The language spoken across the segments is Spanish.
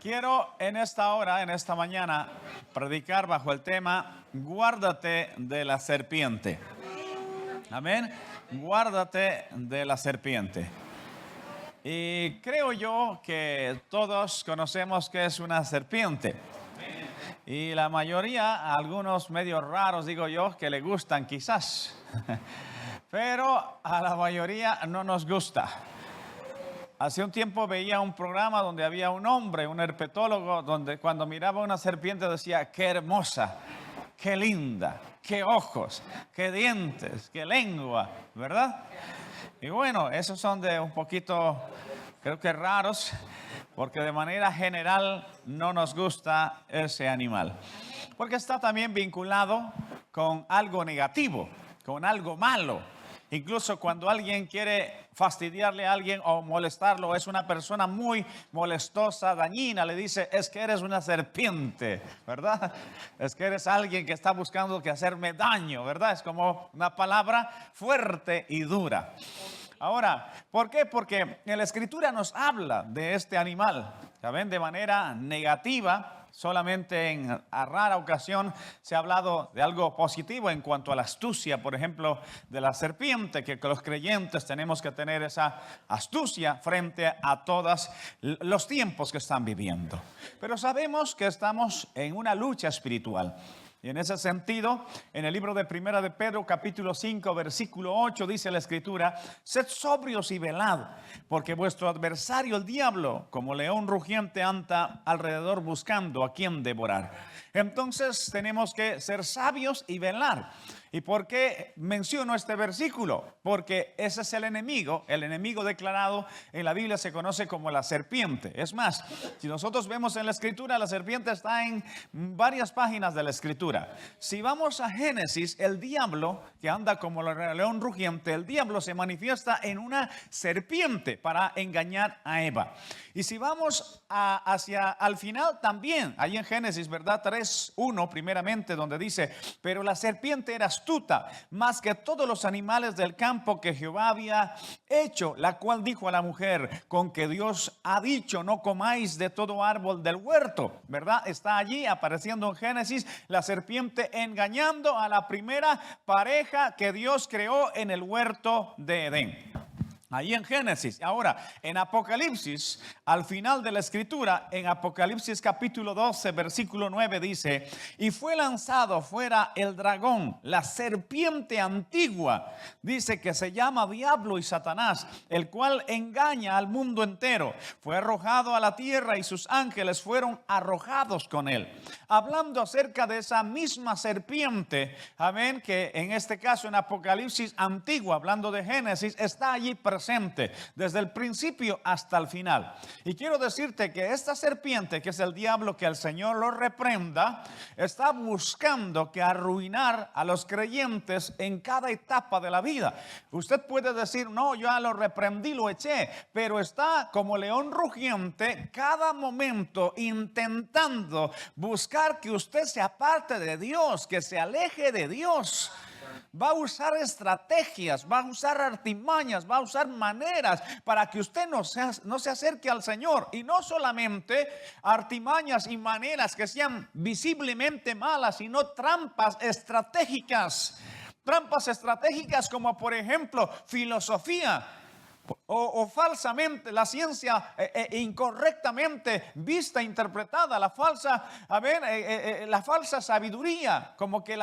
Quiero en esta hora, en esta mañana, predicar bajo el tema Guárdate de la serpiente. Amén. Guárdate de la serpiente. Y creo yo que todos conocemos qué es una serpiente. Y la mayoría, algunos medios raros, digo yo, que le gustan quizás. Pero a la mayoría no nos gusta. Hace un tiempo veía un programa donde había un hombre, un herpetólogo, donde cuando miraba una serpiente decía, qué hermosa, qué linda, qué ojos, qué dientes, qué lengua, ¿verdad? Y bueno, esos son de un poquito, creo que raros, porque de manera general no nos gusta ese animal. Porque está también vinculado con algo negativo, con algo malo. Incluso cuando alguien quiere fastidiarle a alguien o molestarlo, es una persona muy molestosa, dañina, le dice, es que eres una serpiente, ¿verdad? Es que eres alguien que está buscando que hacerme daño, ¿verdad? Es como una palabra fuerte y dura. Ahora, ¿por qué? Porque en la Escritura nos habla de este animal, ¿saben? De manera negativa. Solamente en a rara ocasión se ha hablado de algo positivo en cuanto a la astucia, por ejemplo, de la serpiente, que los creyentes tenemos que tener esa astucia frente a todos los tiempos que están viviendo. Pero sabemos que estamos en una lucha espiritual. Y en ese sentido, en el libro de Primera de Pedro, capítulo 5, versículo 8, dice la Escritura, sed sobrios y velad, porque vuestro adversario, el diablo, como león rugiente, anda alrededor buscando a quien devorar. Entonces tenemos que ser sabios y velar. ¿Y por qué menciono este versículo? Porque ese es el enemigo declarado en la Biblia se conoce como la serpiente. Es más, si nosotros vemos en la Escritura, la serpiente está en varias páginas de la Escritura. Si vamos a Génesis, el diablo, que anda como el león rugiente, el diablo se manifiesta en una serpiente para engañar a Eva. Y si vamos hacia al final también, ahí en Génesis, ¿verdad? 3:1 primeramente, donde dice, pero la serpiente era astuta, más que todos los animales del campo que Jehová había hecho, la cual dijo a la mujer, con que Dios ha dicho, no comáis de todo árbol del huerto, ¿verdad? Está allí apareciendo en Génesis la serpiente engañando a la primera pareja que Dios creó en el huerto de Edén. Ahí en Génesis. Ahora, en Apocalipsis, al final de la Escritura, en Apocalipsis capítulo 12, versículo 9 dice, y fue lanzado fuera el dragón, la serpiente antigua, dice que se llama Diablo y Satanás, el cual engaña al mundo entero. Fue arrojado a la tierra y sus ángeles fueron arrojados con él. Hablando acerca de esa misma serpiente, amén, que en este caso en Apocalipsis antigua, hablando de Génesis, está allí presente desde el principio hasta el final. Y quiero decirte que esta serpiente, que es el diablo, que el Señor lo reprenda, está buscando que arruinar a los creyentes en cada etapa de la vida. Usted puede decir, no, yo ya lo reprendí, lo eché, pero está como león rugiente cada momento intentando buscar que usted se aparte de Dios, que se aleje de Dios. Va a usar estrategias, va a usar artimañas, va a usar maneras para que usted no se acerque al Señor. Y no solamente artimañas y maneras que sean visiblemente malas, sino trampas estratégicas. Trampas estratégicas como por ejemplo filosofía. O falsamente, la ciencia incorrectamente vista, interpretada, la falsa sabiduría, como que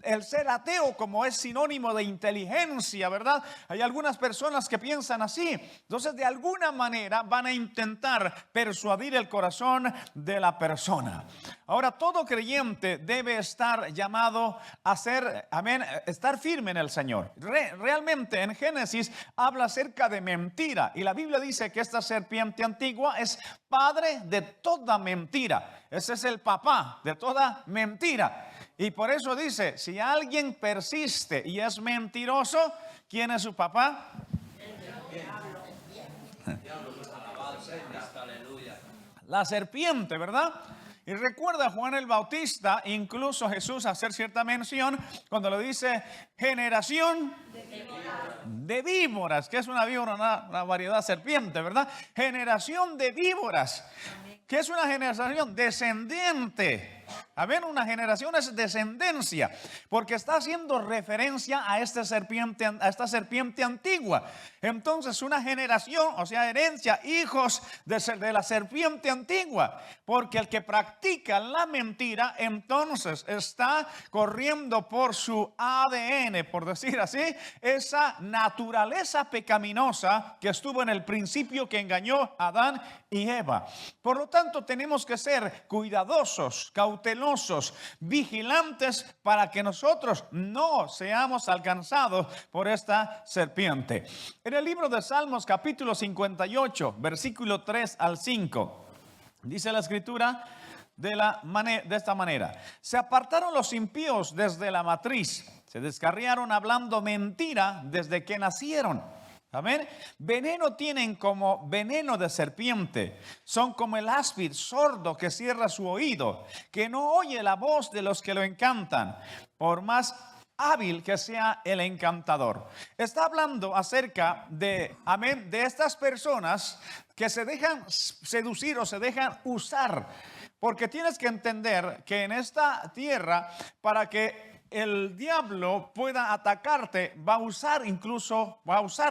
el ser ateo como es sinónimo de inteligencia, ¿verdad? Hay algunas personas que piensan así. Entonces, de alguna manera van a intentar persuadir el corazón de la persona. Ahora, todo creyente debe estar llamado a ser, amén, estar firme en el Señor. Realmente en Génesis habla acerca de mentira. Y la Biblia dice que esta serpiente antigua es padre de toda mentira. Ese es el papá de toda mentira. Y por eso dice, si alguien persiste y es mentiroso, ¿quién es su papá? La serpiente, ¿verdad? Y recuerda Juan el Bautista, incluso Jesús hacer cierta mención cuando le dice generación de víboras, que es una víbora, una variedad serpiente, ¿verdad? Generación de víboras. ¿Qué es una generación? Descendiente. Amén, una generación es descendencia, porque está haciendo referencia a esta serpiente antigua. Entonces, una generación, o sea, herencia, hijos de la serpiente antigua, porque el que practica la mentira, entonces está corriendo por su ADN, por decir así, esa naturaleza pecaminosa que estuvo en el principio, que engañó a Adán y Eva. Por lo tanto, tenemos que ser cuidadosos, cautelosos, vigilantes, para que nosotros no seamos alcanzados por esta serpiente. En el libro de Salmos, capítulo 58, versículo 3 al 5, dice la escritura de esta manera: se apartaron los impíos desde la matriz, se descarriaron hablando mentira desde que nacieron. Amén. Veneno tienen como veneno de serpiente. Son como el áspid sordo que cierra su oído, que no oye la voz de los que lo encantan, por más hábil que sea el encantador. Está hablando acerca de, amén, de estas personas que se dejan seducir o se dejan usar. Porque tienes que entender que en esta tierra, para que el diablo pueda atacarte, va a usar,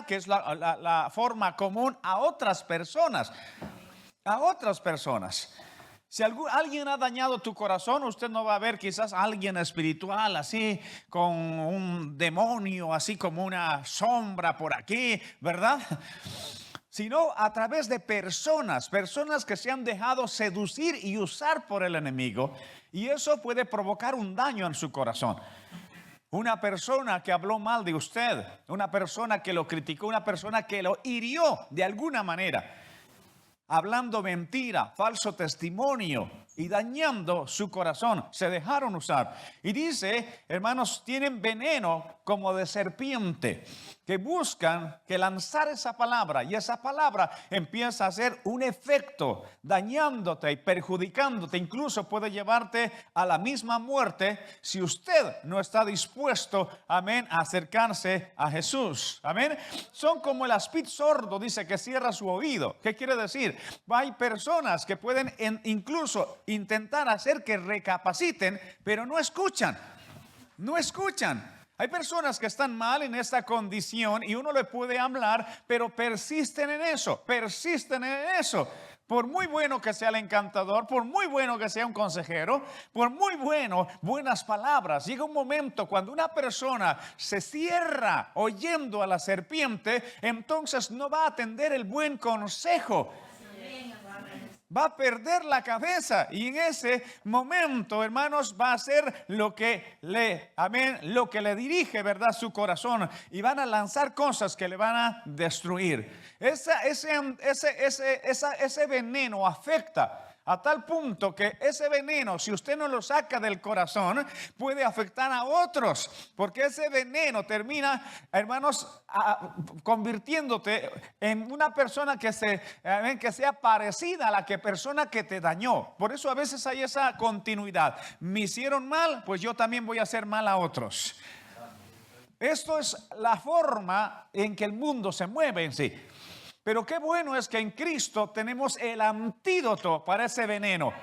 que es la forma común, a otras personas. A otras personas. Si alguien ha dañado tu corazón, usted no va a ver quizás a alguien espiritual así, con un demonio, así como una sombra por aquí, ¿verdad? Sino a través de personas que se han dejado seducir y usar por el enemigo, y eso puede provocar un daño en su corazón. Una persona que habló mal de usted, una persona que lo criticó, una persona que lo hirió de alguna manera, hablando mentira, falso testimonio y dañando su corazón, se dejaron usar. Y dice, hermanos, tienen veneno como de serpiente, que buscan que lanzar esa palabra, y esa palabra empieza a hacer un efecto, dañándote y perjudicándote, incluso puede llevarte a la misma muerte si usted no está dispuesto, amén, a acercarse a Jesús. Amén. Son como el áspid sordo, dice, que cierra su oído. ¿Qué quiere decir? Hay personas que pueden incluso intentar hacer que recapaciten, pero no escuchan. No escuchan. Hay personas que están mal en esta condición y uno le puede hablar, pero persisten en eso, Por muy bueno que sea el encantador, por muy bueno que sea un consejero, por muy buenas palabras, llega un momento cuando una persona se cierra oyendo a la serpiente, entonces no va a atender el buen consejo. Va a perder la cabeza, y en ese momento, hermanos, va a hacer lo que le dirige, ¿verdad?, su corazón, y van a lanzar cosas que le van a destruir. Ese veneno afecta a tal punto que ese veneno, si usted no lo saca del corazón, puede afectar a otros, porque ese veneno termina, hermanos, convirtiéndote en una persona que sea parecida a la persona que te dañó. Por eso a veces hay esa continuidad. Me hicieron mal, pues yo también voy a hacer mal a otros. Esto es la forma en que el mundo se mueve en sí. Pero qué bueno es que en Cristo tenemos el antídoto para ese veneno,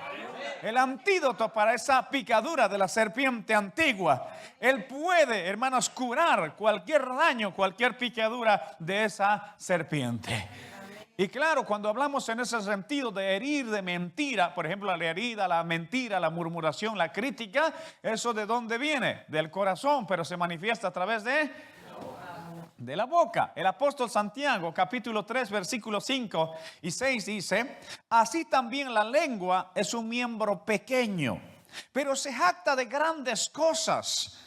el antídoto para esa picadura de la serpiente antigua. Él puede, hermanos, curar cualquier daño, cualquier picadura de esa serpiente. Y claro, cuando hablamos en ese sentido de herir, de mentira, por ejemplo, la herida, la mentira, la murmuración, la crítica, ¿eso de dónde viene? Del corazón, pero se manifiesta a través de la boca. El apóstol Santiago, capítulo 3, versículos 5 y 6 dice: así también la lengua es un miembro pequeño, pero se jacta de grandes cosas.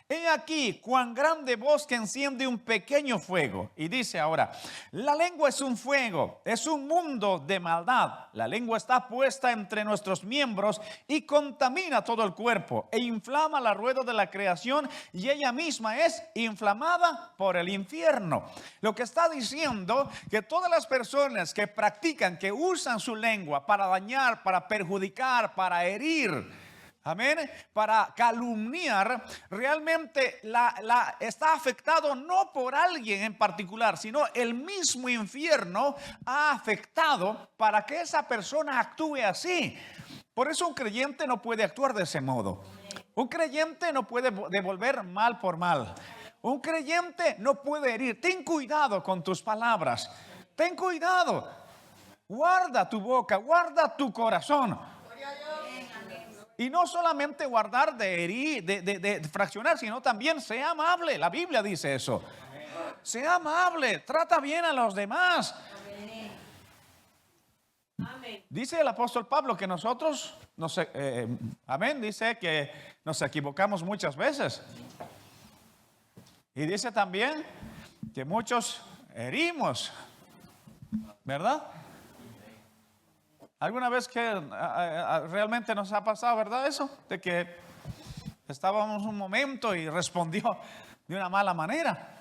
He aquí cuán grande bosque enciende un pequeño fuego. Y dice ahora: la lengua es un fuego, es un mundo de maldad. La lengua está puesta entre nuestros miembros y contamina todo el cuerpo e inflama la rueda de la creación, y ella misma es inflamada por el infierno. Lo que está diciendo, que todas las personas que practican, que usan su lengua para dañar, para perjudicar, para herir, Amén. Para calumniar, realmente está afectado no por alguien en particular, sino el mismo infierno ha afectado para que esa persona actúe así. Por eso un creyente no puede actuar de ese modo. Un creyente no puede devolver mal por mal. Un creyente no puede herir. Ten cuidado con tus palabras. Ten cuidado. Guarda tu boca, guarda tu corazón. Y no solamente guardar de herir, de fraccionar, sino también sea amable. La Biblia dice eso. Sea amable, trata bien a los demás. Dice el apóstol Pablo que nosotros, amén, dice que nos equivocamos muchas veces. Y dice también que muchos herimos, ¿verdad? ¿Alguna vez que realmente nos ha pasado, verdad, eso? De que estábamos un momento y respondió de una mala manera.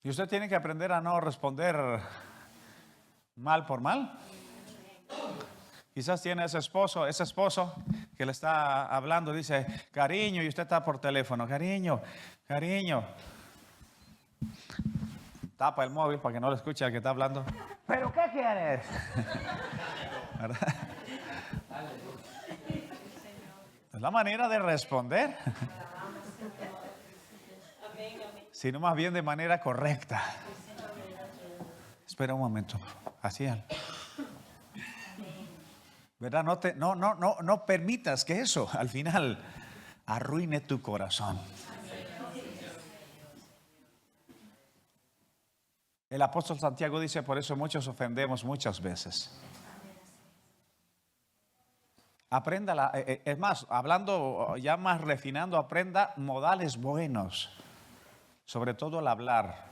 Y usted tiene que aprender a no responder mal por mal. Quizás tiene ese esposo que le está hablando, dice, cariño, y usted está por teléfono, cariño. Tapa el móvil para que no lo escuche al que está hablando. ¿Pero qué quieres? ¿Verdad? Es la manera de responder. Sino más bien de manera correcta. Espera un momento. Así es. ¿Verdad? No permitas que eso al final arruine tu corazón. El apóstol Santiago dice, por eso muchos ofendemos muchas veces. Aprenda, es más, hablando ya más refinando, aprenda modales buenos, sobre todo al hablar.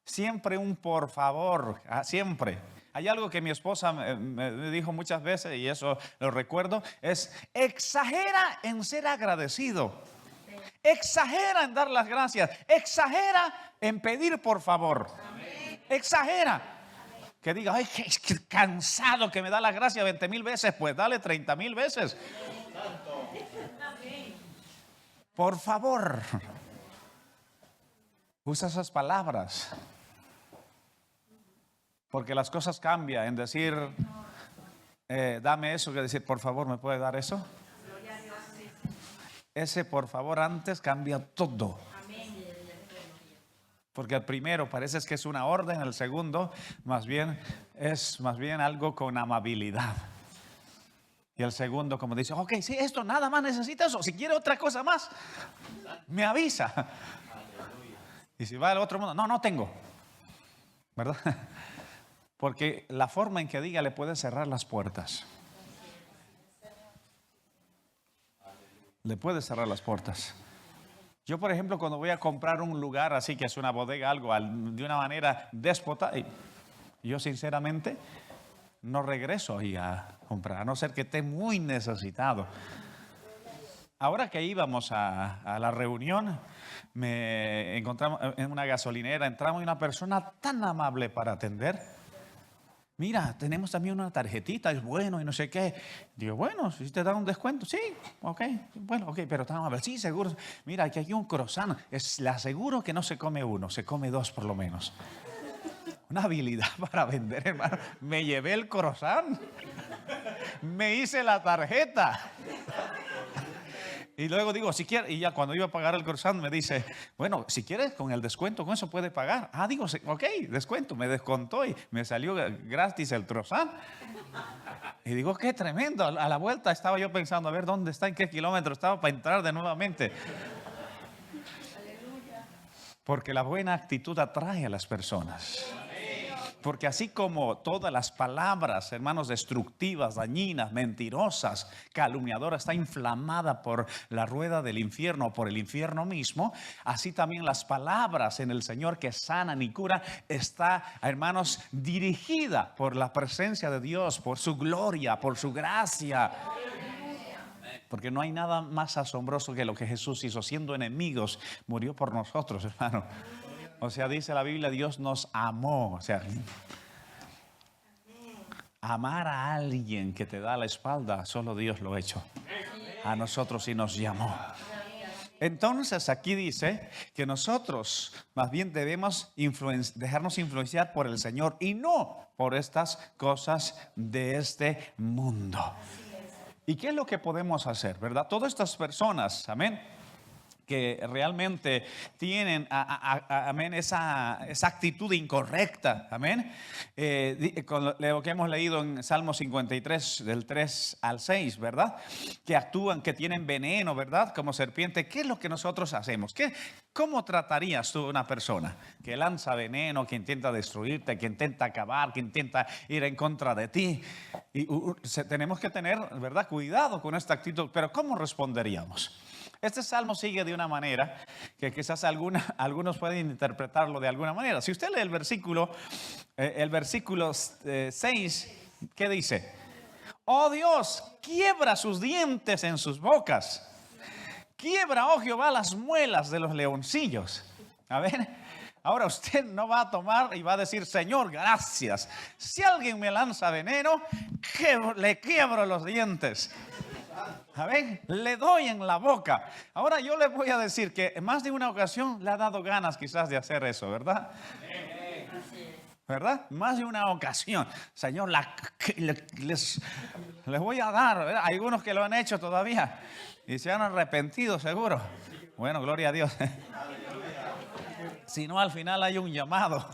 Siempre un por favor, siempre. Hay algo que mi esposa me dijo muchas veces, y eso lo recuerdo, es exagera en ser agradecido. Exagera en dar las gracias. Exagera en pedir por favor. Exagera. Que diga, ay, qué cansado que me da las gracias 20,000 veces. Pues dale 30,000 veces. Por favor. Usa esas palabras. Porque las cosas cambian en decir, dame eso, que decir, por favor, ¿me puede dar eso? Ese por favor antes cambia todo. Porque el primero parece que es una orden, el segundo es más bien algo con amabilidad. Y el segundo como dice, ok, sí, esto nada más necesita eso. Si quiere otra cosa más, me avisa. Y si va al otro mundo, no tengo. ¿Verdad? Porque la forma en que diga le puede cerrar las puertas. Le puede cerrar las puertas. Yo, por ejemplo, cuando voy a comprar un lugar así que es una bodega, algo de una manera déspota, yo sinceramente no regreso ahí a comprar, a no ser que esté muy necesitado. Ahora que íbamos a la reunión, me encontramos en una gasolinera, entramos y una persona tan amable para atender. Mira, tenemos también una tarjetita, es bueno y no sé qué. Digo, bueno, si te dan un descuento, sí, ok, bueno, ok, pero estamos a ver, sí, seguro. Mira, aquí hay un croissant, le aseguro que no se come uno, se come dos por lo menos. Una habilidad para vender, hermano. Me llevé el croissant, me hice la tarjeta. Y luego digo, si quieres, y ya cuando iba a pagar el croissant me dice, bueno, si quieres con el descuento, con eso puede pagar. Digo, ok, descuento, me descontó y me salió gratis el croissant. Y digo, qué tremendo. A la vuelta estaba yo pensando, a ver dónde está, en qué kilómetro estaba para entrar de nuevamente. Porque la buena actitud atrae a las personas. Porque así como todas las palabras, hermanos, destructivas, dañinas, mentirosas, calumniadoras, está inflamada por la rueda del infierno, por el infierno mismo, así también las palabras en el Señor que sanan y curan, está, hermanos, dirigida por la presencia de Dios, por su gloria, por su gracia. Porque no hay nada más asombroso que lo que Jesús hizo, siendo enemigos, murió por nosotros, hermano. O sea, dice la Biblia, Dios nos amó. O sea, amar a alguien que te da la espalda, solo Dios lo ha hecho. A nosotros sí nos llamó. Entonces aquí dice que nosotros más bien debemos dejarnos influenciar por el Señor y no por estas cosas de este mundo. ¿Y qué es lo que podemos hacer, verdad? Todas estas personas, amén, que realmente tienen amén, esa actitud incorrecta, amén, con lo que hemos leído en Salmo 53 del 3 al 6, ¿verdad? Que actúan, que tienen veneno, ¿verdad? Como serpiente. ¿Qué es lo que nosotros hacemos? ¿Cómo tratarías tú a una persona que lanza veneno, que intenta destruirte, que intenta acabar, que intenta ir en contra de ti? Y tenemos que tener, ¿verdad?, cuidado con esta actitud. Pero ¿cómo responderíamos? Este salmo sigue de una manera que quizás algunos pueden interpretarlo de alguna manera. Si usted lee el versículo 6, ¿qué dice? Oh Dios, quiebra sus dientes en sus bocas. Quiebra, oh Jehová, las muelas de los leoncillos. A ver, ahora usted no va a tomar y va a decir, Señor, gracias. Si alguien me lanza veneno, le quiebro los dientes. A ver, le doy en la boca. Ahora yo le voy a decir que en más de una ocasión le ha dado ganas quizás de hacer eso, ¿verdad? ¿Verdad? Más de una ocasión. Señor, les voy a dar, ¿verdad? Hay algunos que lo han hecho todavía y se han arrepentido seguro. Bueno, gloria a Dios. Si no, al final hay un llamado.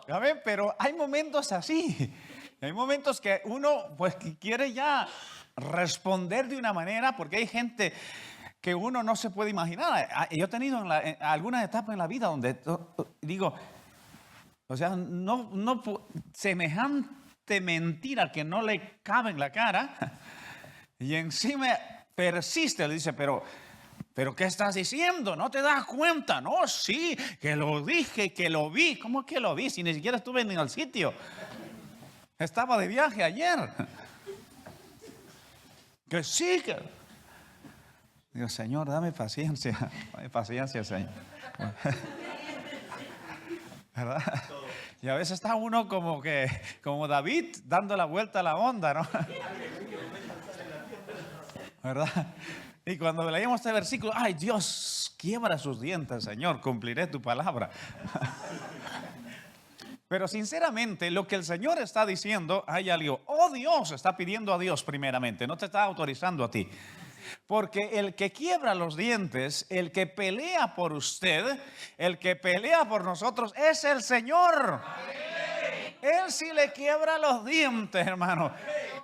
A ver, pero hay momentos así. Hay momentos que uno pues quiere ya responder de una manera, porque hay gente que uno no se puede imaginar. Yo he tenido en algunas etapas en la vida donde digo, o sea, no semejante mentira que no le cabe en la cara, y encima persiste, le dice, pero ¿qué estás diciendo? ¿No te das cuenta? No, sí, que lo dije, que lo vi. ¿Cómo que lo vi? Si ni siquiera estuve en el sitio. Estaba de viaje ayer. Que sí, que... Digo, Señor, dame paciencia. Dame paciencia, Señor. ¿Verdad? Y a veces está uno como David, dando la vuelta a la onda, ¿no? ¿Verdad? Y cuando leímos este versículo, ay, Dios, quiebra sus dientes, Señor, cumpliré tu palabra. Pero sinceramente lo que el Señor está diciendo, hay algo, oh Dios, está pidiendo a Dios primeramente, no te está autorizando a ti. Porque el que quiebra los dientes, el que pelea por usted, el que pelea por nosotros es el Señor. Él sí le quiebra los dientes, hermano.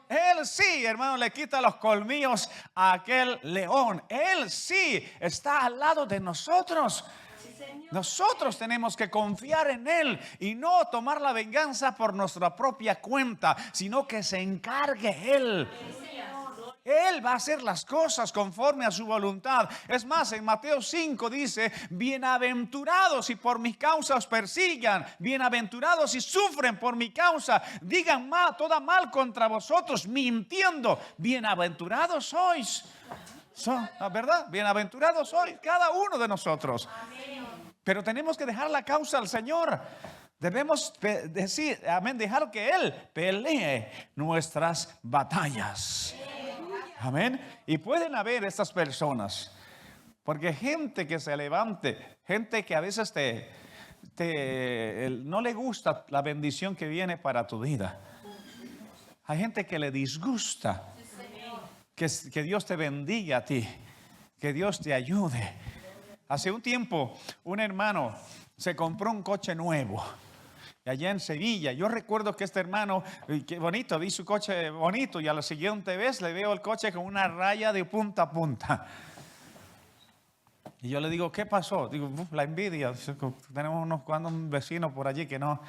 Él sí, hermano, le quita los colmillos a aquel león. Él sí está al lado de nosotros. Nosotros tenemos que confiar en Él y no tomar la venganza por nuestra propia cuenta, sino que se encargue Él. Él va a hacer las cosas conforme a su voluntad. Es más, en Mateo 5 dice, bienaventurados si por mi causa os persigan, bienaventurados si sufren por mi causa, digan toda mal contra vosotros, mintiendo, bienaventurados sois. ¿Verdad? Bienaventurados sois cada uno de nosotros. Pero tenemos que dejar la causa al Señor. Debemos decir, amén, dejar que Él pelee nuestras batallas. Amén. Y pueden haber estas personas, porque gente que se levante, gente que a veces no le gusta la bendición que viene para tu vida. Hay gente que le disgusta que Dios te bendiga a ti, que Dios te ayude. Hace un tiempo, un hermano se compró un coche nuevo allá en Sevilla. Yo recuerdo que este hermano, qué bonito, vi su coche bonito, y a la siguiente vez le veo el coche con una raya de punta a punta. Y yo le digo, ¿qué pasó? Digo, la envidia. Tenemos unos cuantos vecinos por allí que no.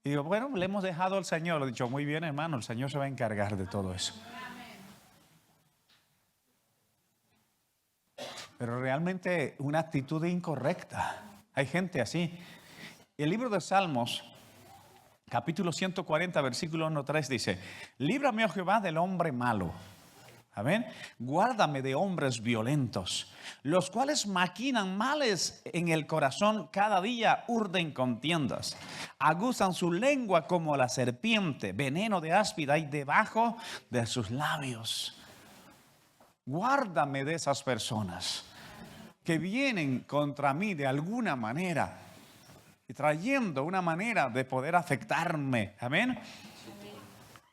Y digo, bueno, le hemos dejado al Señor. Le he dicho, muy bien, hermano, el Señor se va a encargar de todo eso. Pero realmente una actitud incorrecta. Hay gente así. El libro de Salmos, capítulo 140, versículo 1-3 dice, líbrame, oh Jehová, del hombre malo. Amén. Guárdame de hombres violentos, los cuales maquinan males en el corazón, cada día urden contiendas. Aguzan su lengua como la serpiente, veneno de áspida hay debajo de sus labios. Guárdame de esas personas que vienen contra mí de alguna manera y trayendo una manera de poder afectarme. Amén.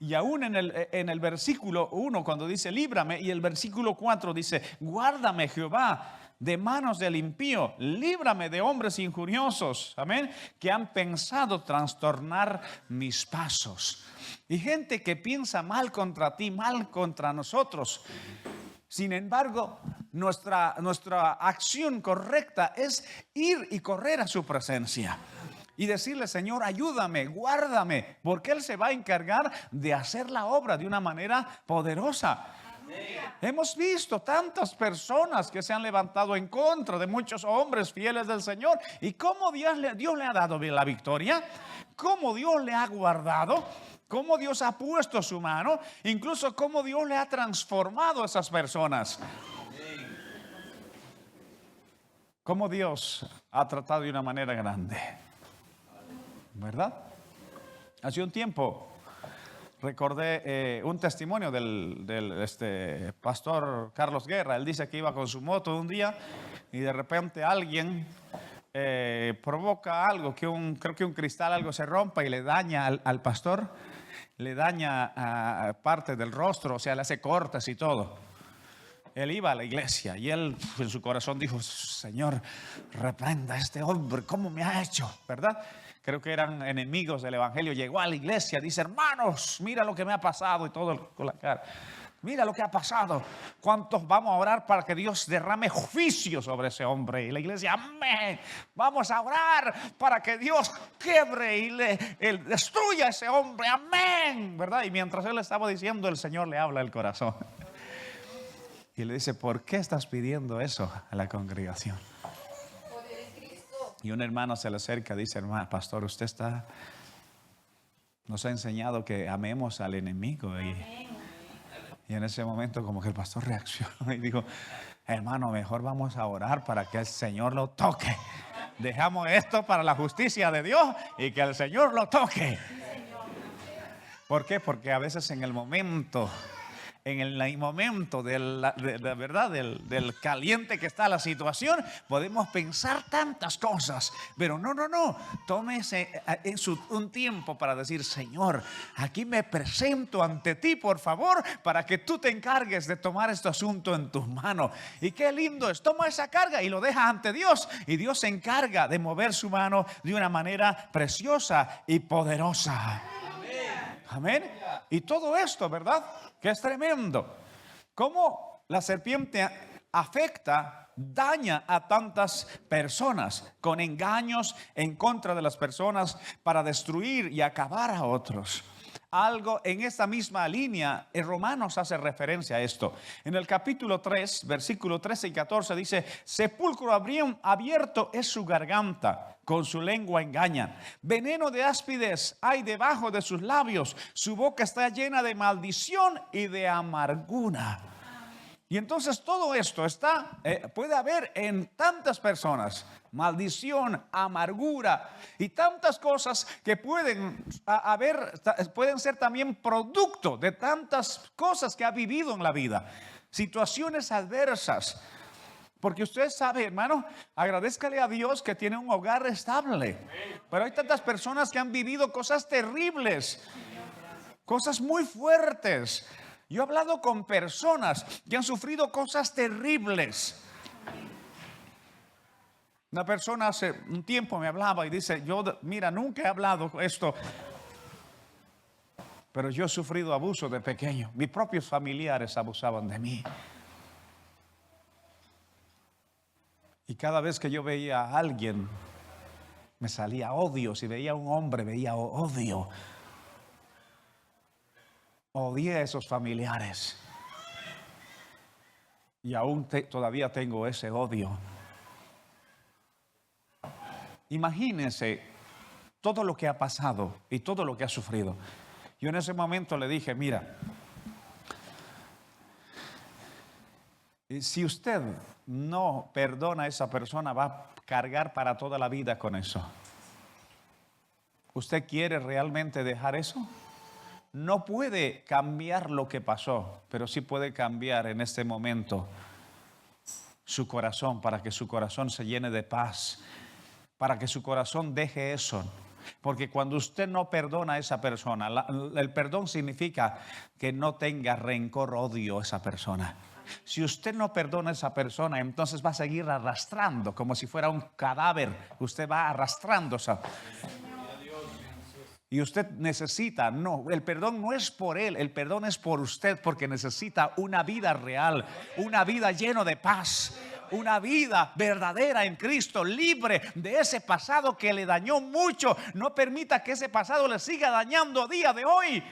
Y aún en el versículo 1 cuando dice líbrame, y el versículo 4 dice guárdame Jehová de manos del impío, líbrame de hombres injuriosos, amén, que han pensado trastornar mis pasos. Y gente que piensa mal contra ti, mal contra nosotros. Sin embargo, nuestra acción correcta es ir y correr a su presencia y decirle, Señor, ayúdame, guárdame, porque Él se va a encargar de hacer la obra de una manera poderosa. Hemos visto tantas personas que se han levantado en contra de muchos hombres fieles del Señor. ¿Y cómo Dios le ha dado la victoria? ¿Cómo Dios le ha guardado? ¿Cómo Dios ha puesto su mano? Incluso cómo Dios le ha transformado a esas personas. Cómo Dios ha tratado de una manera grande, ¿verdad? Hace un tiempo recordé un testimonio del pastor Carlos Guerra. Él dice que iba con su moto un día y de repente alguien provoca algo, creo que un cristal, algo se rompa y le daña al pastor, le daña parte del rostro, o sea, le hace cortes y todo. Él iba a la iglesia y él en su corazón dijo, Señor, reprenda a este hombre, ¿cómo me ha hecho? ¿Verdad? Creo que eran enemigos del evangelio. Llegó a la iglesia, dice, hermanos, mira lo que me ha pasado, y todo con la cara. Mira lo que ha pasado. ¿Cuántos vamos a orar para que Dios derrame juicio sobre ese hombre? Y la iglesia, amén. Vamos a orar para que Dios quiebre y destruya a ese hombre, amén. ¿Verdad? Y mientras él estaba diciendo, el Señor le habla al corazón. Y le dice, ¿por qué estás pidiendo eso a la congregación? Y un hermano se le acerca y dice, hermano, pastor, usted nos ha enseñado que amemos al enemigo. Y en ese momento como que el pastor reaccionó y dijo, hermano, mejor vamos a orar para que el Señor lo toque. Dejamos esto para la justicia de Dios y que el Señor lo toque. ¿Por qué? Porque a veces en el momento de verdad del caliente que está la situación, podemos pensar tantas cosas, pero no, tómese un tiempo para decir, Señor, aquí me presento ante ti, por favor, para que tú te encargues de tomar este asunto en tus manos. Y qué lindo es, toma esa carga y lo deja ante Dios, y Dios se encarga de mover su mano de una manera preciosa y poderosa. Amén. Y todo esto, ¿verdad? Que es tremendo. Cómo la serpiente afecta, daña a tantas personas con engaños en contra de las personas para destruir y acabar a otros. Algo en esta misma línea, en Romanos hace referencia a esto. En el capítulo 3, versículo 13 y 14 dice, sepulcro abierto es su garganta, con su lengua engañan. Veneno de áspides hay debajo de sus labios, su boca está llena de maldición y de amargura. Y entonces todo esto puede haber en tantas personas, maldición, amargura y tantas cosas que pueden ser también producto de tantas cosas que ha vivido en la vida, situaciones adversas. Porque usted sabe, hermano, agradézcale a Dios que tiene un hogar estable. Pero hay tantas personas que han vivido cosas terribles, cosas muy fuertes. Yo he hablado con personas que han sufrido cosas terribles. Una persona hace un tiempo me hablaba y dice, mira, nunca he hablado esto, pero yo he sufrido abuso de pequeño. Mis propios familiares abusaban de mí. Y cada vez que yo veía a alguien, me salía odio. Si veía a un hombre, veía odio. Odié a esos familiares. Y aún todavía tengo ese odio. Imagínense todo lo que ha pasado y todo lo que ha sufrido. Yo en ese momento le dije, mira, Si usted no perdona a esa persona, va a cargar para toda la vida con eso. ¿Usted quiere realmente dejar eso? No puede cambiar lo que pasó, pero sí puede cambiar en este momento su corazón, para que su corazón se llene de paz, para que su corazón deje eso. Porque cuando usted no perdona a esa persona, el perdón significa que no tenga rencor, odio a esa persona. Si usted no perdona a esa persona, entonces va a seguir arrastrando como si fuera un cadáver. Usted va arrastrando esa. Y usted necesita, no, el perdón no es por él, el perdón es por usted, porque necesita una vida real, una vida llena de paz, una vida verdadera en Cristo, libre de ese pasado que le dañó mucho. No permita que ese pasado le siga dañando a día de hoy.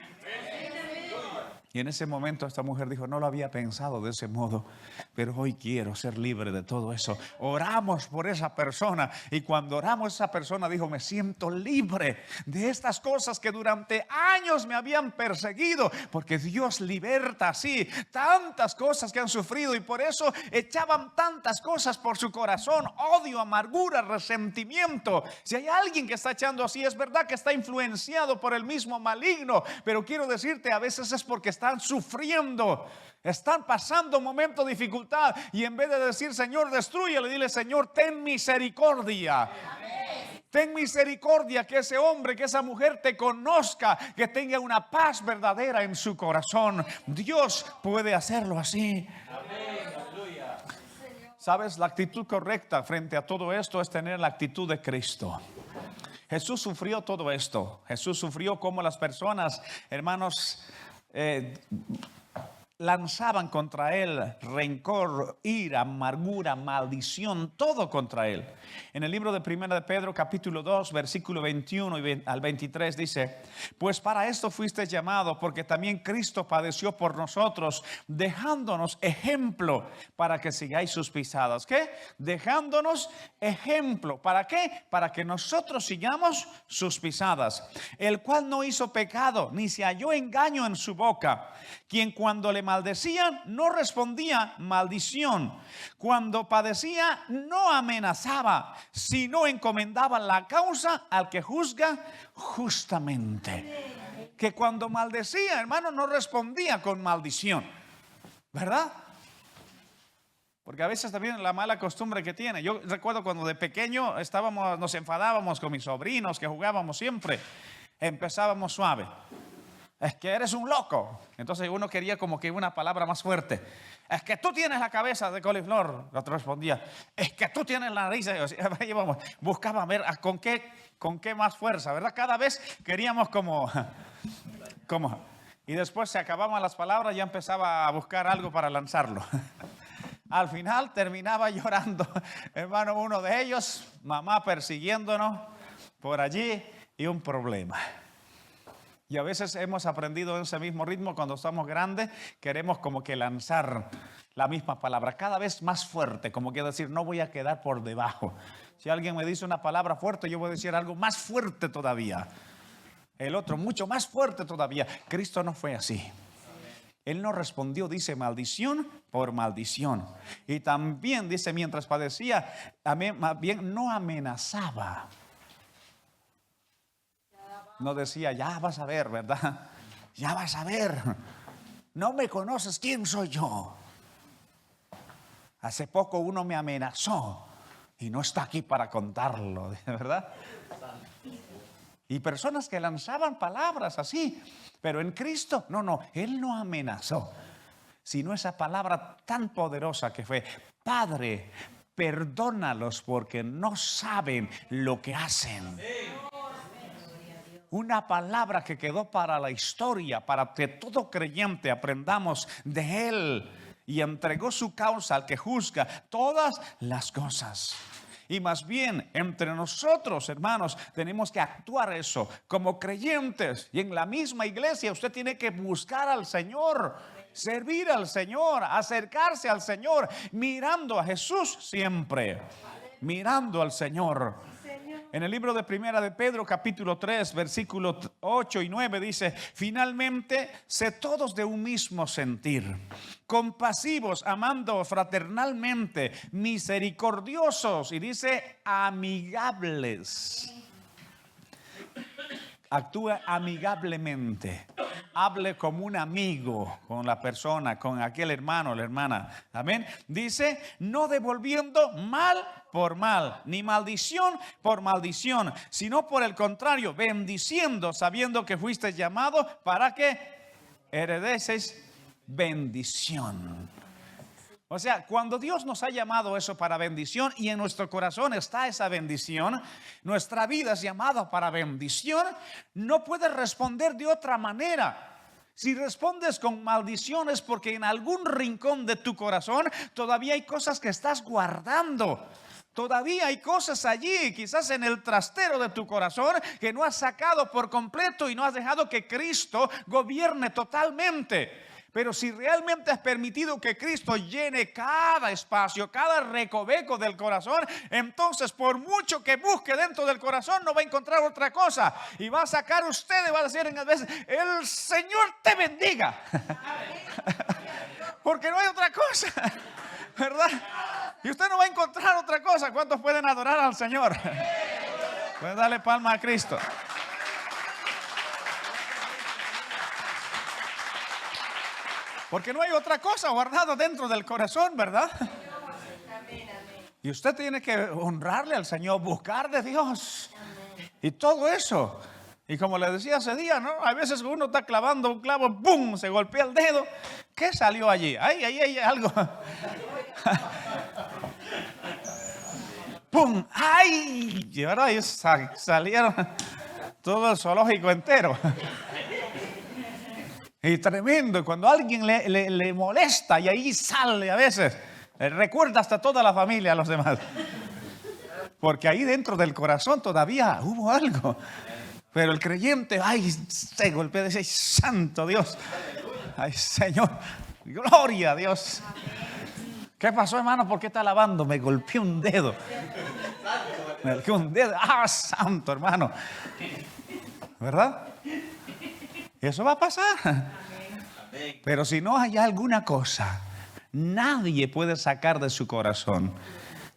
Y en ese momento esta mujer dijo, no lo había pensado de ese modo, pero hoy quiero ser libre de todo eso. Oramos por esa persona, y cuando oramos esa persona dijo, me siento libre de estas cosas que durante años me habían perseguido, porque Dios liberta así tantas cosas que han sufrido, y por eso echaban tantas cosas por su corazón: odio, amargura, resentimiento. Si hay alguien que está echando así, es verdad que está influenciado por el mismo maligno, pero quiero decirte, a veces es porque están sufriendo, están pasando momentos de dificultad, y en vez de decir Señor destruye, le dile Señor ten misericordia. Amén. Ten misericordia, que ese hombre, que esa mujer te conozca, que tenga una paz verdadera en su corazón. Dios puede hacerlo así. Amén. Sabes, la actitud correcta frente a todo esto es tener la actitud de Cristo. Jesús sufrió todo esto. Jesús sufrió como las personas, hermanos, lanzaban contra él rencor, ira, amargura, maldición, todo contra él. En el libro de 1 de Pedro capítulo 2 versículo 21 al 23 dice: pues para esto fuiste llamado, porque también Cristo padeció por nosotros, dejándonos ejemplo para que sigáis sus pisadas. ¿Qué? Dejándonos ejemplo. ¿Para qué? Para que nosotros sigamos sus pisadas. El cual no hizo pecado, ni se halló engaño en su boca, quien cuando le maldecían no respondía maldición, cuando padecía no amenazaba, sino encomendaba la causa al que juzga justamente. Que cuando maldecía, hermano, no respondía con maldición, ¿verdad? Porque a veces también la mala costumbre que tiene. Yo recuerdo cuando de pequeño nos enfadábamos con mis sobrinos, que jugábamos siempre. Empezábamos suave. Es que eres un loco. Entonces uno quería como que una palabra más fuerte. Es que tú tienes la cabeza de coliflor. El otro respondía, es que tú tienes la nariz. Buscaba ver con qué más fuerza, ¿verdad? Cada vez queríamos como. Y después se acababan las palabras, ya empezaba a buscar algo para lanzarlo. Al final terminaba llorando, hermano, uno de ellos, mamá persiguiéndonos por allí, y un problema. Y a veces hemos aprendido en ese mismo ritmo. Cuando estamos grandes, queremos como que lanzar la misma palabra cada vez más fuerte, como que decir, no voy a quedar por debajo. Si alguien me dice una palabra fuerte, yo voy a decir algo más fuerte todavía. El otro mucho más fuerte todavía. Cristo no fue así. Él no respondió, dice, maldición por maldición. Y también dice, mientras padecía, más bien no amenazaba. No decía, ya vas a ver, ¿verdad? Ya vas a ver. No me conoces, ¿quién soy yo? Hace poco uno me amenazó y no está aquí para contarlo, ¿verdad? Y personas que lanzaban palabras así. Pero en Cristo, no, Él no amenazó, sino esa palabra tan poderosa que fue: Padre, perdónalos porque no saben lo que hacen. Una palabra que quedó para la historia, para que todo creyente aprendamos de Él. Y entregó su causa al que juzga todas las cosas. Y más bien, entre nosotros, hermanos, tenemos que actuar eso como creyentes. Y en la misma iglesia usted tiene que buscar al Señor, servir al Señor, acercarse al Señor, mirando a Jesús siempre. Mirando al Señor. En el libro de Primera de Pedro, capítulo 3, versículos 8 y 9 dice: finalmente, sé todos de un mismo sentir, compasivos, amando fraternalmente, misericordiosos, y dice amigables. Actúe amigablemente, hable como un amigo con la persona, con aquel hermano o la hermana. Amén. Dice: no devolviendo mal por mal, ni maldición por maldición, sino por el contrario, bendiciendo, sabiendo que fuiste llamado para que heredeses bendición. O sea, cuando Dios nos ha llamado eso para bendición y en nuestro corazón está esa bendición, nuestra vida es llamada para bendición, no puedes responder de otra manera. Si respondes con maldiciones porque en algún rincón de tu corazón todavía hay cosas que estás guardando. Todavía hay cosas allí, quizás en el trastero de tu corazón, que no has sacado por completo y no has dejado que Cristo gobierne totalmente. Pero si realmente has permitido que Cristo llene cada espacio, cada recoveco del corazón, entonces por mucho que busque dentro del corazón no va a encontrar otra cosa. Y va a sacar usted y va a decir en veces: el Señor te bendiga. Porque no hay otra cosa, ¿verdad? Y usted no va a encontrar otra cosa. ¿Cuántos pueden adorar al Señor? Pueden darle palma a Cristo. Porque no hay otra cosa guardada dentro del corazón, ¿verdad? Y usted tiene que honrarle al Señor, buscar de Dios y todo eso. Y como le decía ese día, ¿no? A veces uno está clavando un clavo, ¡pum!, se golpea el dedo. ¿Qué salió allí? ¡Ay, algo! ¡Pum! ¡Ay! Y ahora salieron todo el zoológico entero. Y tremendo, cuando alguien le molesta y ahí sale a veces, le recuerda hasta toda la familia a los demás. Porque ahí dentro del corazón todavía hubo algo. Pero el creyente, ay, se golpea y dice: santo Dios, ay Señor, gloria a Dios. ¿Qué pasó, hermano? ¿Por qué está alabando? Me golpeé un dedo. Me golpeé un dedo. Ah, santo hermano. ¿Verdad? Eso va a pasar. Pero si no hay alguna cosa, nadie puede sacar de su corazón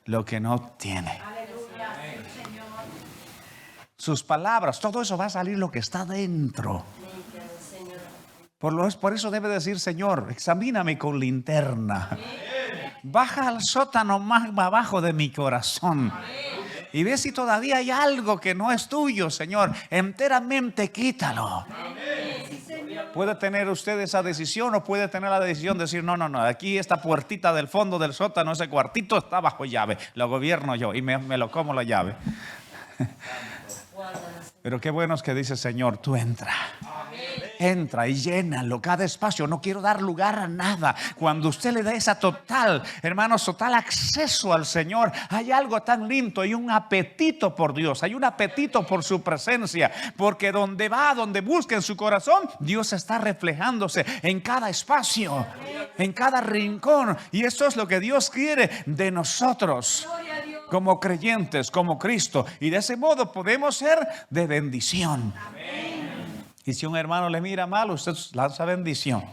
lo que no tiene. Sus palabras, todo eso va a salir lo que está dentro. Por eso debe decir: Señor, examíname con linterna. Baja al sótano más abajo de mi corazón. Y ve si todavía hay algo que no es tuyo, Señor. Enteramente quítalo. Puede tener usted esa decisión o puede tener la decisión de decir: no, aquí esta puertita del fondo del sótano, ese cuartito está bajo llave, lo gobierno yo y me lo como la llave. Pero qué bueno es que dice: Señor, tú entra y llénalo cada espacio. No quiero dar lugar a nada. Cuando usted le da esa total, hermanos, total acceso al Señor, hay algo tan lindo. Hay un apetito por Dios, hay un apetito por su presencia. Porque donde va, donde busca en su corazón, Dios está reflejándose en cada espacio, en cada rincón. Y eso es lo que Dios quiere de nosotros como creyentes, como Cristo. Y de ese modo podemos ser de bendición. Y si un hermano le mira mal, usted lanza bendición.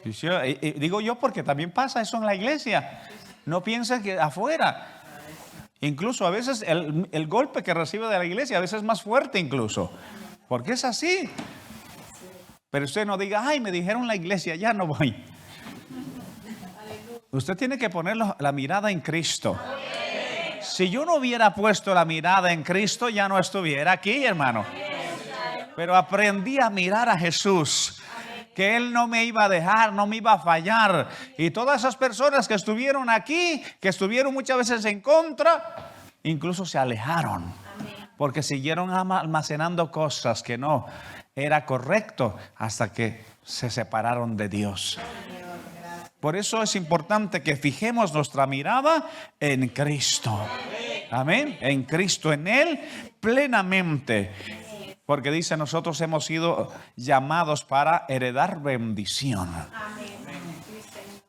Y digo yo porque también pasa eso en la iglesia. No piensa que afuera. Incluso a veces el golpe que recibe de la iglesia a veces es más fuerte incluso. Porque es así. Pero usted no diga: ay, me dijeron la iglesia, ya no voy. Usted tiene que poner la mirada en Cristo. Si yo no hubiera puesto la mirada en Cristo, ya no estuviera aquí, hermano. Pero aprendí a mirar a Jesús, que Él no me iba a dejar, no me iba a fallar. Y todas esas personas que estuvieron aquí, que estuvieron muchas veces en contra, incluso se alejaron. Porque siguieron almacenando cosas que no era correcto hasta que se separaron de Dios. Por eso es importante que fijemos nuestra mirada en Cristo. Amén. En Cristo, en Él plenamente. Porque dice: nosotros hemos sido llamados para heredar bendición.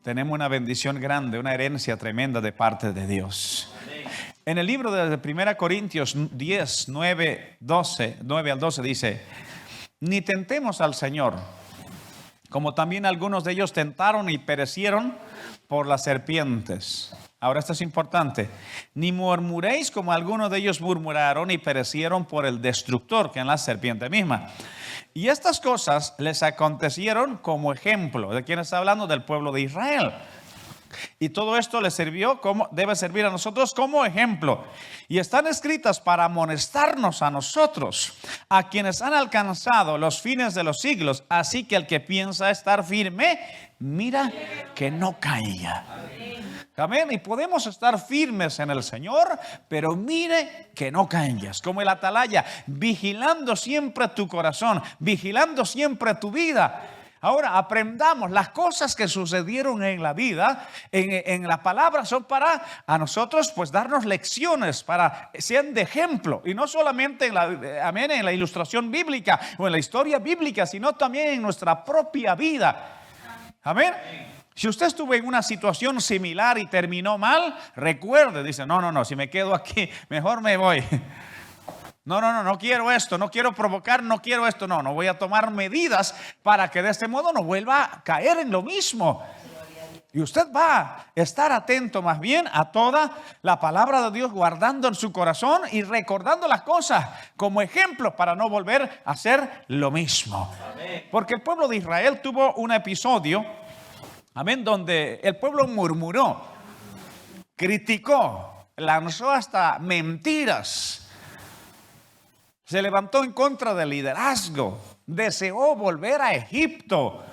Tenemos una bendición grande, una herencia tremenda de parte de Dios. En el libro de 1 Corintios 10, 9 al 12 dice: ni tentemos al Señor, como también algunos de ellos tentaron y perecieron por las serpientes. Ahora esto es importante. Ni murmuréis como algunos de ellos murmuraron y perecieron por el destructor, que es la serpiente misma. Y estas cosas les acontecieron como ejemplo. ¿De quién está hablando? Del pueblo de Israel. Y todo esto les sirvió, como debe servir a nosotros como ejemplo. Y están escritas para amonestarnos a nosotros, a quienes han alcanzado los fines de los siglos. Así que el que piensa estar firme, mira que no caiga. Amén. Y podemos estar firmes en el Señor, pero mire que no caigas. Como el atalaya, vigilando siempre tu corazón, vigilando siempre tu vida. Ahora aprendamos las cosas que sucedieron en la vida, en la palabra, son para a nosotros pues darnos lecciones, para ser de ejemplo. Y no solamente en la ilustración bíblica o en la historia bíblica, sino también en nuestra propia vida. Amén. Si usted estuvo en una situación similar y terminó mal, recuerde, dice, no, si me quedo aquí, mejor me voy. No quiero esto, no quiero provocar, no quiero esto, no voy a tomar medidas para que de este modo no vuelva a caer en lo mismo. Y usted va a estar atento más bien a toda la palabra de Dios, guardando en su corazón y recordando las cosas como ejemplo para no volver a hacer lo mismo. Porque el pueblo de Israel tuvo un episodio, amén, donde el pueblo murmuró, criticó, lanzó hasta mentiras. Se levantó en contra del liderazgo, deseó volver a Egipto,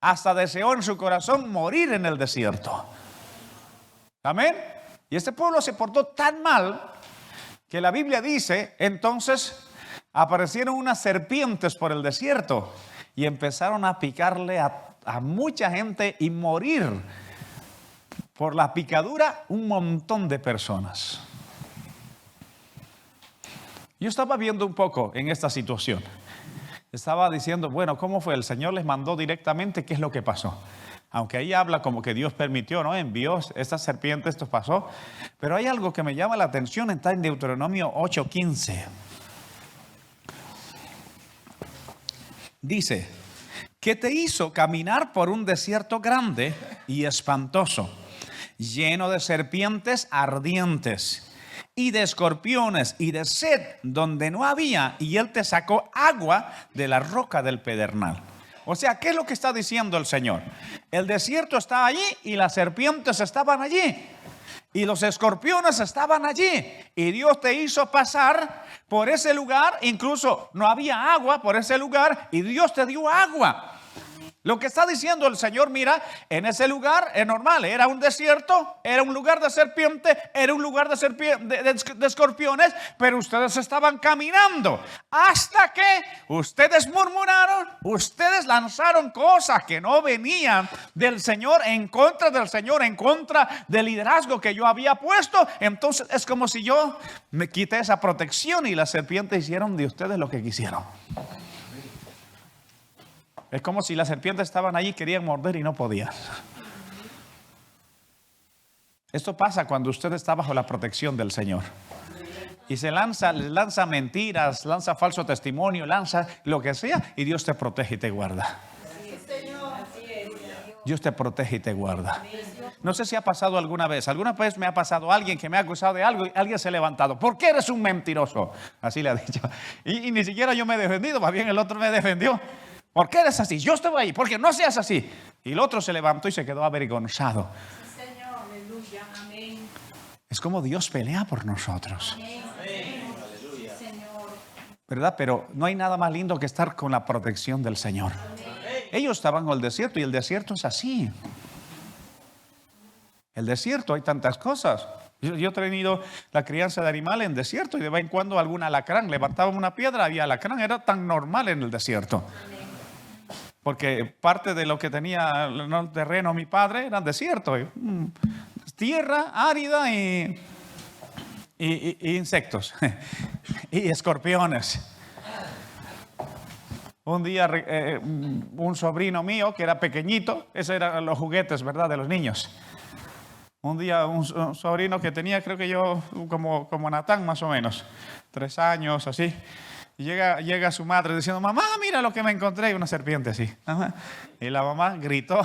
hasta deseó en su corazón morir en el desierto. Amén. Y este pueblo se portó tan mal que la Biblia dice, entonces aparecieron unas serpientes por el desierto y empezaron a picarle a mucha gente y morir por la picadura un montón de personas. Yo estaba viendo un poco en esta situación. Estaba diciendo, bueno, ¿cómo fue? El Señor les mandó directamente, ¿qué es lo que pasó? Aunque ahí habla como que Dios permitió, ¿no? Envió estas serpientes, esto pasó. Pero hay algo que me llama la atención, está en Deuteronomio 8:15. Dice, que te hizo caminar por un desierto grande y espantoso, lleno de serpientes ardientes y de escorpiones y de sed donde no había, y él te sacó agua de la roca del pedernal. O sea, ¿qué es lo que está diciendo el Señor? El desierto está allí y las serpientes estaban allí y los escorpiones estaban allí, y Dios te hizo pasar por ese lugar. Incluso no había agua por ese lugar y Dios te dio agua. Lo que está diciendo el Señor, mira, en ese lugar es normal, era un desierto, era un lugar de serpiente, era un lugar de escorpiones, pero ustedes estaban caminando hasta que ustedes murmuraron, ustedes lanzaron cosas que no venían del Señor, en contra del Señor, en contra del liderazgo que yo había puesto. Entonces es como si yo me quité esa protección y las serpientes hicieron de ustedes lo que quisieron. Es como si las serpientes estaban allí, querían morder y no podían. Esto pasa cuando usted está bajo la protección del Señor. Y lanza mentiras, lanza falso testimonio, lanza lo que sea, y Dios te protege y te guarda. Dios te protege y te guarda. No sé si ha pasado alguna vez me ha pasado alguien que me ha acusado de algo y alguien se ha levantado. ¿Por qué eres un mentiroso? Así le ha dicho. Y ni siquiera yo me he defendido, más bien el otro me defendió. ¿Por qué eres así? Yo estuve ahí, porque no seas así. Y el otro se levantó y se quedó avergonzado. Sí, Señor, aleluya, amén. Es como Dios pelea por nosotros. Amén. Sí, Señor. ¿Verdad? Pero no hay nada más lindo que estar con la protección del Señor. Amén. Ellos estaban en el desierto y el desierto es así. El desierto hay tantas cosas. Yo he tenido la crianza de animales en desierto y de vez en cuando algún alacrán. Levantaban una piedra, había alacrán. Era tan normal en el desierto. Porque parte de lo que tenía el terreno mi padre era desierto, tierra árida y insectos y escorpiones. Un día un sobrino mío que era pequeñito, esos eran los juguetes, ¿verdad?, de los niños. Un día un sobrino que tenía, creo que yo, como Natán más o menos, 3 años, así. Y llega su madre diciendo, mamá, mira lo que me encontré, y una serpiente así. Ajá. Y la mamá gritó.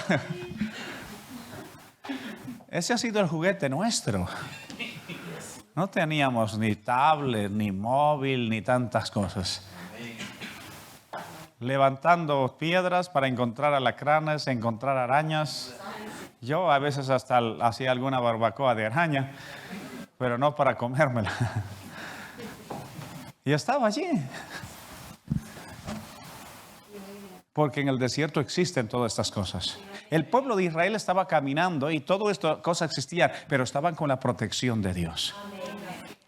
Ese ha sido el juguete nuestro. No teníamos ni tablet, ni móvil, ni tantas cosas. Levantando piedras para encontrar alacranes, encontrar arañas. Yo a veces hasta hacía alguna barbacoa de araña, pero no para comérmela. Y estaba allí. Porque en el desierto existen todas estas cosas. El pueblo de Israel estaba caminando y todas estas cosas existían, pero estaban con la protección de Dios.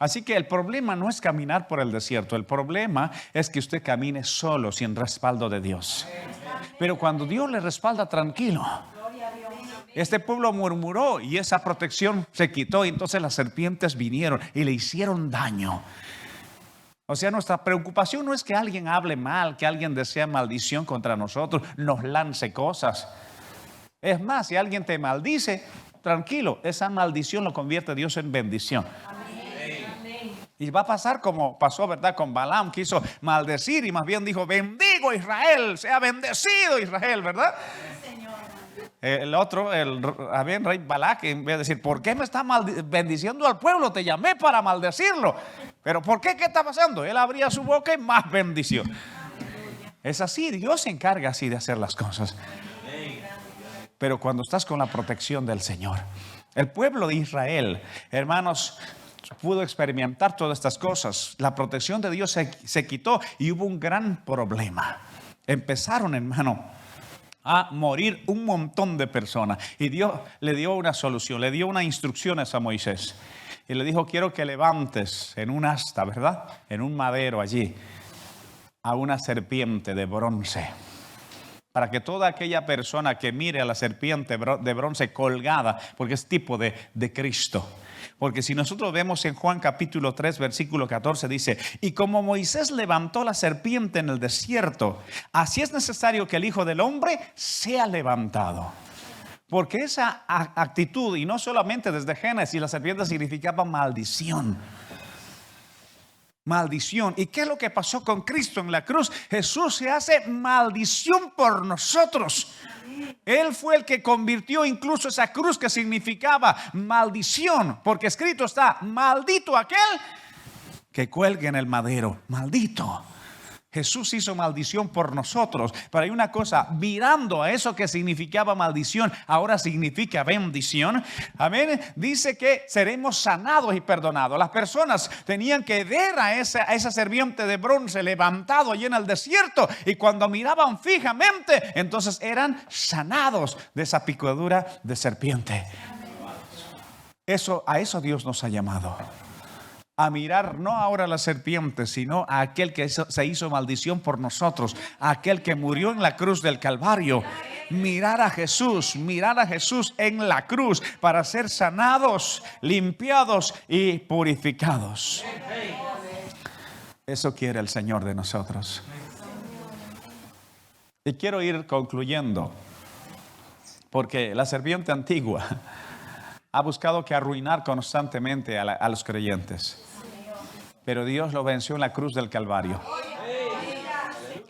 Así que el problema no es caminar por el desierto. El problema es que usted camine solo, sin respaldo de Dios. Pero cuando Dios le respalda, tranquilo. Este pueblo murmuró y esa protección se quitó. Y entonces las serpientes vinieron y le hicieron daño. O sea, nuestra preocupación no es que alguien hable mal, que alguien desea maldición contra nosotros, nos lance cosas. Es más, si alguien te maldice, tranquilo, esa maldición lo convierte Dios en bendición. Amén. Y va a pasar como pasó, ¿verdad? Con Balaam, quiso maldecir y más bien dijo, bendigo Israel, sea bendecido Israel, ¿verdad? El otro, el rey Balac, en vez de decir, ¿por qué me está bendiciendo al pueblo? Te llamé para maldecirlo. ¿Pero por qué? ¿Qué está pasando? Él abría su boca y más bendición. Es así, Dios se encarga así de hacer las cosas. Pero cuando estás con la protección del Señor. El pueblo de Israel, hermanos, pudo experimentar todas estas cosas. La protección de Dios se quitó y hubo un gran problema. Empezaron, hermano, a morir un montón de personas. Y Dios le dio una solución, le dio unas instrucciones a Moisés. Y le dijo, quiero que levantes en un asta, ¿verdad? En un madero allí, a una serpiente de bronce. Para que toda aquella persona que mire a la serpiente de bronce colgada, porque es tipo de Cristo. Porque si nosotros vemos en Juan capítulo 3, versículo 14, dice, y como Moisés levantó la serpiente en el desierto, así es necesario que el Hijo del Hombre sea levantado. Porque esa actitud, y no solamente desde Génesis, la serpiente significaba maldición. Maldición. ¿Y qué es lo que pasó con Cristo en la cruz? Jesús se hace maldición por nosotros. Él fue el que convirtió incluso esa cruz que significaba maldición, porque escrito está, maldito aquel que cuelgue en el madero, maldito. Jesús hizo maldición por nosotros, pero hay una cosa, mirando a eso que significaba maldición, ahora significa bendición. Amén. Dice que seremos sanados y perdonados. Las personas tenían que ver a esa serpiente de bronce levantado allí en el desierto, y cuando miraban fijamente, entonces eran sanados de esa picadura de serpiente. A eso Dios nos ha llamado. A mirar no ahora a la serpiente, sino a aquel que se hizo maldición por nosotros, a aquel que murió en la cruz del Calvario. Mirar a Jesús en la cruz para ser sanados, limpiados y purificados. Eso quiere el Señor de nosotros. Y quiero ir concluyendo, porque la serpiente antigua ha buscado que arruinar constantemente a los creyentes. Pero Dios lo venció en la cruz del Calvario.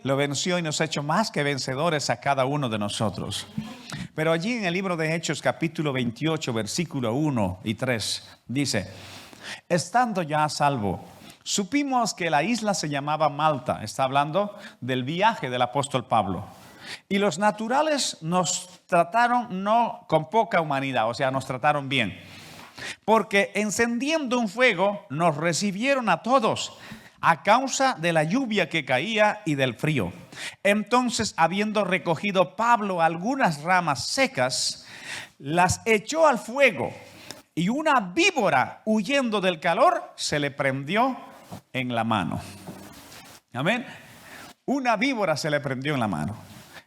Lo venció y nos ha hecho más que vencedores a cada uno de nosotros. Pero allí en el libro de Hechos capítulo 28 versículo 1 y 3 dice, estando ya a salvo, supimos que la isla se llamaba Malta. Está hablando del viaje del apóstol Pablo. Y los naturales nos trataron no con poca humanidad, o sea, nos trataron bien. Porque encendiendo un fuego nos recibieron a todos a causa de la lluvia que caía y del frío. Entonces, habiendo recogido Pablo algunas ramas secas, las echó al fuego, y una víbora, huyendo del calor, se le prendió en la mano. Amén. Una víbora se le prendió en la mano.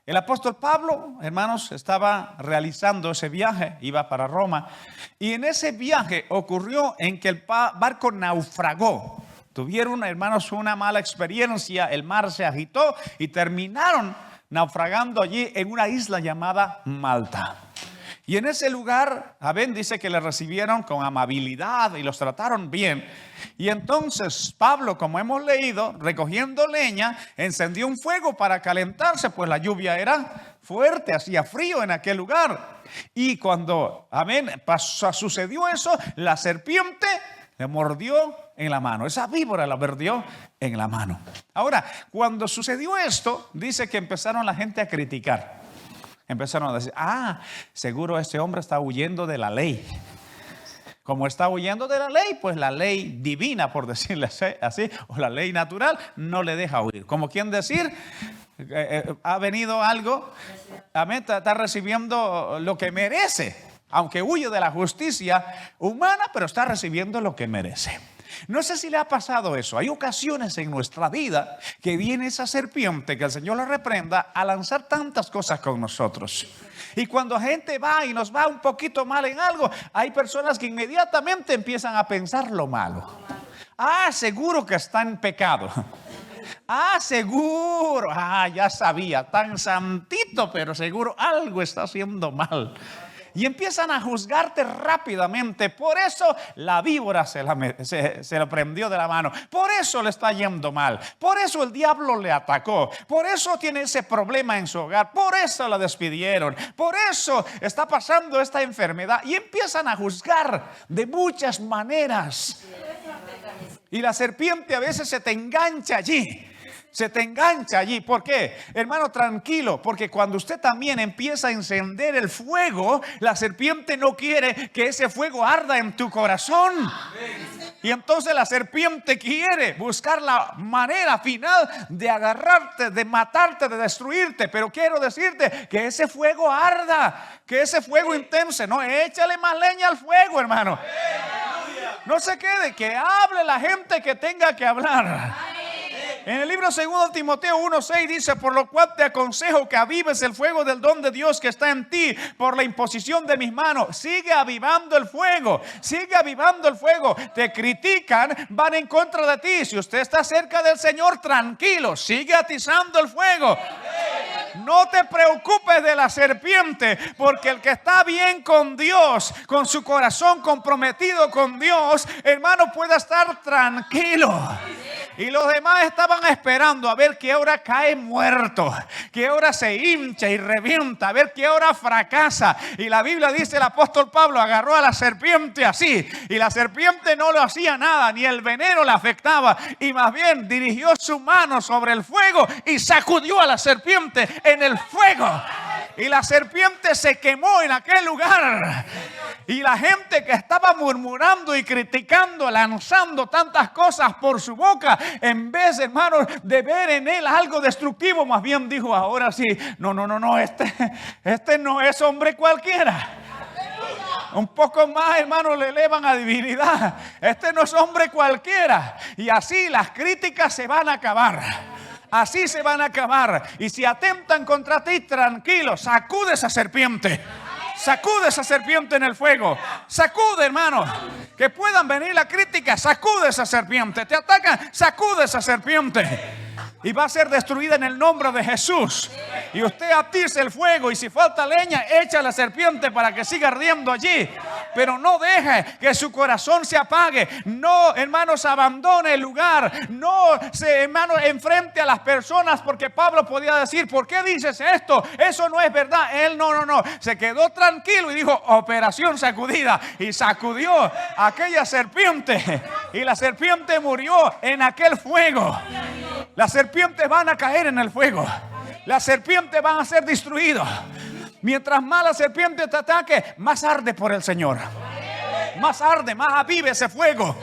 El apóstol Pablo, hermanos, estaba realizando ese viaje, iba para Roma, y en ese viaje ocurrió en que el barco naufragó. Tuvieron, hermanos, una mala experiencia, el mar se agitó y terminaron naufragando allí en una isla llamada Malta. Y en ese lugar, amén, dice que le recibieron con amabilidad y los trataron bien. Y entonces Pablo, como hemos leído, recogiendo leña, encendió un fuego para calentarse, pues la lluvia era fuerte, hacía frío en aquel lugar. Y cuando, amén, sucedió eso, la serpiente le mordió en la mano. Esa víbora la mordió en la mano. Ahora, cuando sucedió esto, dice que empezaron la gente a criticar. Empezaron a decir, seguro este hombre está huyendo de la ley. Como está huyendo de la ley, pues la ley divina, por decirle así, o la ley natural, no le deja huir. Como quien decir, ha venido algo, amén, está recibiendo lo que merece. Aunque huye de la justicia humana, pero está recibiendo lo que merece. No sé si le ha pasado eso. Hay ocasiones en nuestra vida que viene esa serpiente, que el Señor la reprenda, a lanzar tantas cosas con nosotros. Y cuando gente va y nos va un poquito mal en algo, hay personas que inmediatamente empiezan a pensar lo malo. Seguro que está en pecado. Seguro. Ya sabía, tan santito, pero seguro algo está haciendo mal. Y empiezan a juzgarte rápidamente. Por eso la víbora se la prendió de la mano. Por eso le está yendo mal. Por eso el diablo le atacó. Por eso tiene ese problema en su hogar. Por eso la despidieron. Por eso está pasando esta enfermedad. Y empiezan a juzgar de muchas maneras. Y la serpiente a veces se te engancha allí. Se te engancha allí. ¿Por qué? Hermano, tranquilo, porque cuando usted también empieza a encender el fuego, la serpiente no quiere que ese fuego arda en tu corazón. Y entonces la serpiente quiere buscar la manera final de agarrarte, de matarte, de destruirte. Pero quiero decirte que ese fuego arda, que ese fuego intense. No, échale más leña al fuego, hermano. No se quede, que hable la gente que tenga que hablar. En el libro 2 Timoteo 1:6 dice: por lo cual te aconsejo que avives el fuego del don de Dios que está en ti por la imposición de mis manos. Sigue avivando el fuego, sigue avivando el fuego. Te critican, van en contra de ti. Si usted está cerca del Señor, tranquilo, sigue atizando el fuego. No te preocupes de la serpiente, porque el que está bien con Dios, con su corazón comprometido con Dios, hermano, puede estar tranquilo. Y los demás estaban esperando a ver qué hora cae muerto, qué hora se hincha y revienta, a ver qué hora fracasa. Y la Biblia dice, el apóstol Pablo agarró a la serpiente así, y la serpiente no le hacía nada, ni el veneno le afectaba, y más bien dirigió su mano sobre el fuego y sacudió a la serpiente en el fuego. Y la serpiente se quemó en aquel lugar. Y la gente que estaba murmurando y criticando, lanzando tantas cosas por su boca, en vez, hermanos, de ver en él algo destructivo, más bien dijo: ahora sí, no, este no es hombre cualquiera. Un poco más, hermanos, le elevan a divinidad. Este no es hombre cualquiera. Y así las críticas se van a acabar. Así se van a acabar. Y si atentan contra ti, tranquilo, sacude esa serpiente. Sacude esa serpiente en el fuego. Sacude, hermano. Que puedan venir la crítica. Sacude esa serpiente. Te atacan. Sacude esa serpiente. Y va a ser destruida en el nombre de Jesús. Y usted atice el fuego. Y si falta leña, echa la serpiente para que siga ardiendo allí. Pero no deje que su corazón se apague. No, hermanos, abandone el lugar. No se, hermanos, enfrente a las personas. Porque Pablo podía decir: ¿por qué dices esto? Eso no es verdad. Él no. Se quedó tranquilo y dijo: operación sacudida. Y sacudió a aquella serpiente. Y la serpiente murió en aquel fuego. Las serpientes van a caer en el fuego. Las serpientes van a ser destruidas. Mientras más la serpiente te ataque, más arde por el Señor. Más arde, más avive ese fuego.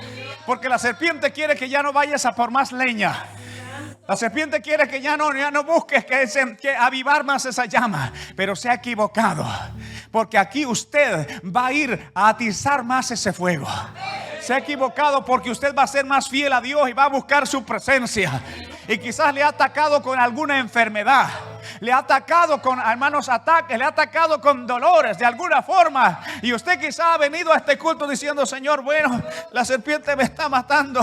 Porque la serpiente quiere que ya no vayas a por más leña. La serpiente quiere que ya no busques que avivar más esa llama. Pero se ha equivocado. Porque aquí usted va a ir a atizar más ese fuego. Se ha equivocado porque usted va a ser más fiel a Dios y va a buscar su presencia. Y quizás le ha atacado con alguna enfermedad. Le ha atacado con, hermanos, ataques. Le ha atacado con dolores de alguna forma. Y usted quizás ha venido a este culto diciendo: Señor, bueno, la serpiente me está matando.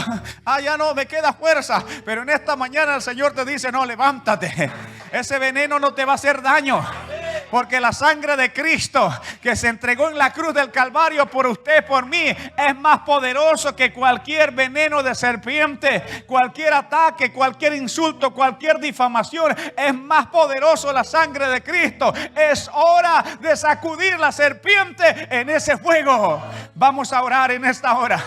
Ya no me queda fuerza. Pero en esta mañana el Señor te dice: no, levántate. Ese veneno no te va a hacer daño. Porque la sangre de Cristo que se entregó en la cruz del Calvario por usted, por mí, es más poderoso que cualquier veneno de serpiente, cualquier ataque, cualquier insulto, cualquier difamación. Es más poderoso la sangre de Cristo. Es hora de sacudir la serpiente en ese fuego. Vamos a orar en esta hora.